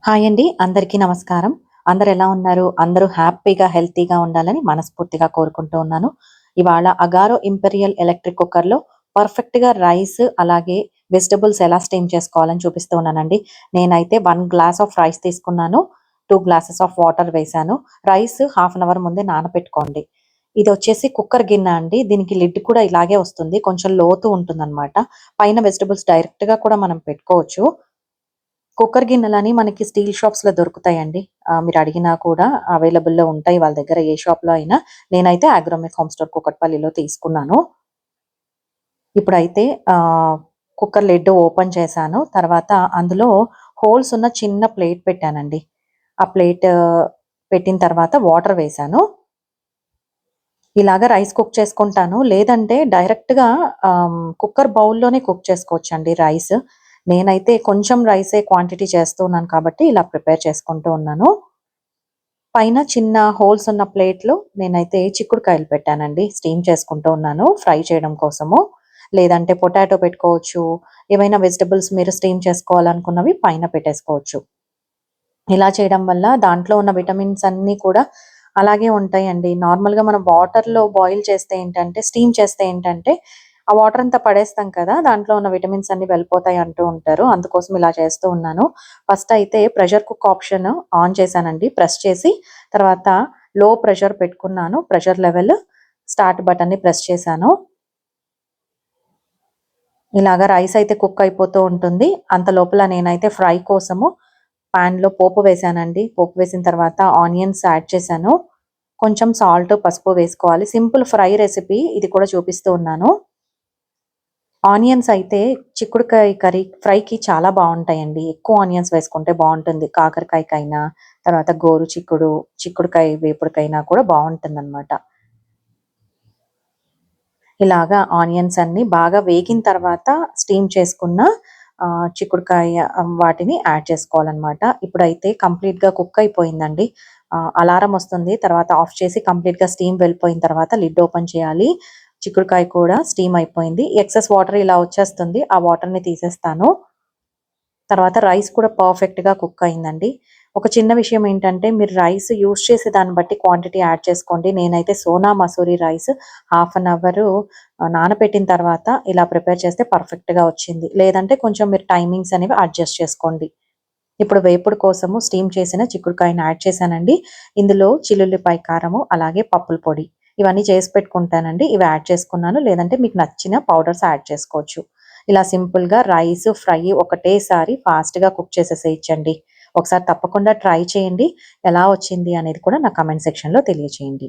Hi అండి. అందరికీ నమస్కారం. అందరూ ఎలా ఉన్నారు? అందరూ హ్యాపీగా, హెల్తీగా ఉండాలని మనస్ఫూర్తిగా కోరుకుంటూ ఉన్నాను. ఇవాళ అగారో ఇంపెరియల్ ఎలక్ట్రిక్ కుక్కర్‌లో పర్ఫెక్ట్‌గా రైస్ అలాగే వెజిటబుల్స్ ఎలా స్టీమ్ చేసుకోవాలని చూపిస్తూ ఉన్నానండి. నేనైతే 1 గ్లాస్ ఆఫ్ రైస్ తీసుకున్నాను. 2 గ్లాసెస్ ఆఫ్ వాటర్ వేశాను. రైస్ హాఫ్ అన్ అవర్ ముందే నానపెట్టుకోండి. ఇదొచ్చేసి కుక్కర్ గిన్నె అండి. దీనికి లిడ్ కూడా ఇలాగే వస్తుంది. కొంచెం లోతు ఉంటుందనమాట. పైన వెజిటబుల్స్ డైరెక్ట్‌గా కూడా మనం పెట్టుకోవచ్చు. కుక్కర్ గిన్నెలని మనకి స్టీల్ షాప్స్‌లో దొరుకుతాయండి. మీరు అడిగినా కూడా అవైలబుల్‌లో ఉంటాయి వాళ్ళ దగ్గర ఏ షాప్‌లో అయినా. నేనైతే అగ్రోమెక్ హోమ్ స్టోర్ కూకట్పల్లిలో తీసుకున్నాను. ఇప్పుడైతే కుక్కర్ లిడ్ ఓపెన్ చేశాను. తర్వాత అందులో హోల్స్ ఉన్న చిన్న ప్లేట్ పెట్టానండి. ఆ ప్లేట్ పెట్టిన తర్వాత వాటర్ వేశాను. ఇలాగ రైస్ కుక్ చేసుకుంటాను. లేదంటే డైరెక్ట్‌గా కుక్కర్ బౌల్‌లోనే కుక్ చేసుకోవచ్చండి రైస్. నేనైతే కొంచెం రైసే క్వాంటిటీ చేస్తూ ఉన్నాను కాబట్టి ఇలా ప్రిపేర్ చేసుకుంటూ ఉన్నాను. పైన చిన్న హోల్స్ ఉన్న ప్లేట్‌లో నేనైతే చిక్కుడుకాయలు పెట్టానండి. స్టీమ్ చేసుకుంటూ ఉన్నాను ఫ్రై చేయడం కోసము. లేదంటే పొటాటో పెట్టుకోవచ్చు. ఏవైనా వెజిటబుల్స్ మీరు స్టీమ్ చేసుకోవాలనుకున్నవి పైన పెట్టేసుకోవచ్చు. ఇలా చేయడం వల్ల దాంట్లో ఉన్న విటమిన్స్ అన్నీ కూడా అలాగే ఉంటాయండి. నార్మల్‌గా మనం వాటర్‌లో బాయిల్ చేస్తే ఏంటంటే, స్టీమ్ చేస్తే ఏంటంటే, ఆ వాటర్ అంతా పడేస్తాం కదా! దాంట్లో ఉన్న విటమిన్స్ అన్నీ వెళ్ళిపోతాయి అంటూ ఉంటారు. అందుకోసం ఇలా చేస్తూ ఉన్నాను. ఫస్ట్ అయితే ప్రెషర్ కుక్ ఆప్షన్ ఆన్ చేశానండి. ప్రెస్ చేసి తర్వాత లో ప్రెషర్ పెట్టుకున్నాను. ప్రెషర్ లెవెల్ స్టార్ట్ బటన్‌ని ప్రెస్ చేశాను. ఇలాగ రైస్ అయితే కుక్ అయిపోతూ ఉంటుంది. అంత లోపల నేనైతే ఫ్రై కోసము పాన్‌లో పోపు వేశానండి. పోపు వేసిన తర్వాత ఆనియన్స్ యాడ్ చేశాను. కొంచెం సాల్ట్, పసుపు వేసుకోవాలి. సింపుల్ ఫ్రై రెసిపీ ఇది కూడా చూపిస్తూ ఉన్నాను. ఆనియన్స్ అయితే చిక్కుడుకాయ కర్రీ ఫ్రైకి చాలా బావుంటాయండి. ఎక్కువ ఆనియన్స్ వేసుకుంటే బావుంటుంది. కాకరకాయకైనా, తర్వాత గోరు చిక్కుడు, చిక్కుడుకాయ వేపుడుకైనా కూడా బావుంటుందనమాట. ఇలాగా ఆనియన్స్ అన్నీ బాగా వేగిన తర్వాత స్టీమ్ చేసుకున్న చిక్కుడుకాయ వాటిని యాడ్ చేసుకోవాలనమాట. ఇప్పుడైతే కంప్లీట్‌గా కుక్ అయిపోయిందండి. అలారం వస్తుంది. తర్వాత ఆఫ్ చేసి కంప్లీట్‌గా స్టీమ్ వెళ్ళిపోయిన తర్వాత లిడ్ ఓపెన్ చేయాలి. చిక్కుడుకాయ కూడా స్టీమ్ అయిపోయింది. ఎక్సెస్ వాటర్ ఇలా వచ్చేస్తుంది. ఆ వాటర్‌ని తీసేస్తాను. తర్వాత రైస్ కూడా పర్ఫెక్ట్‌గా కుక్ అయిందండి. ఒక చిన్న విషయం ఏంటంటే మీరు రైస్ యూజ్ చేసే దాన్ని బట్టి క్వాంటిటీ యాడ్ చేసుకోండి. నేనైతే Sona Masuri rice half an hour నానబెట్టిన తర్వాత ఇలా ప్రిపేర్ చేస్తే పర్ఫెక్ట్‌గా వచ్చింది. లేదంటే కొంచెం మీరు టైమింగ్స్ అనేవి అడ్జస్ట్ చేసుకోండి. ఇప్పుడు వేపుడు కోసము స్టీమ్ చేసిన చిక్కుడుకాయని యాడ్ చేశానండి. ఇందులో చిల్లుల్లిపాయ కారము, అలాగే పప్పుల పొడి ఇవన్నీ చేసి పెట్టుకుంటానండి. ఇవి యాడ్ చేసుకున్నాను. లేదంటే మీకు నచ్చిన పౌడర్స్ యాడ్ చేసుకోవచ్చు. ఇలా సింపుల్‌గా రైస్, ఫ్రై ఒకటేసారి ఫాస్ట్‌గా కుక్ చేసేసేయొచ్చండి. ఒకసారి తప్పకుండా ట్రై చేయండి. ఎలా వచ్చింది అనేది కూడా నా కామెంట్ సెక్షన్‌లో తెలియచేయండి.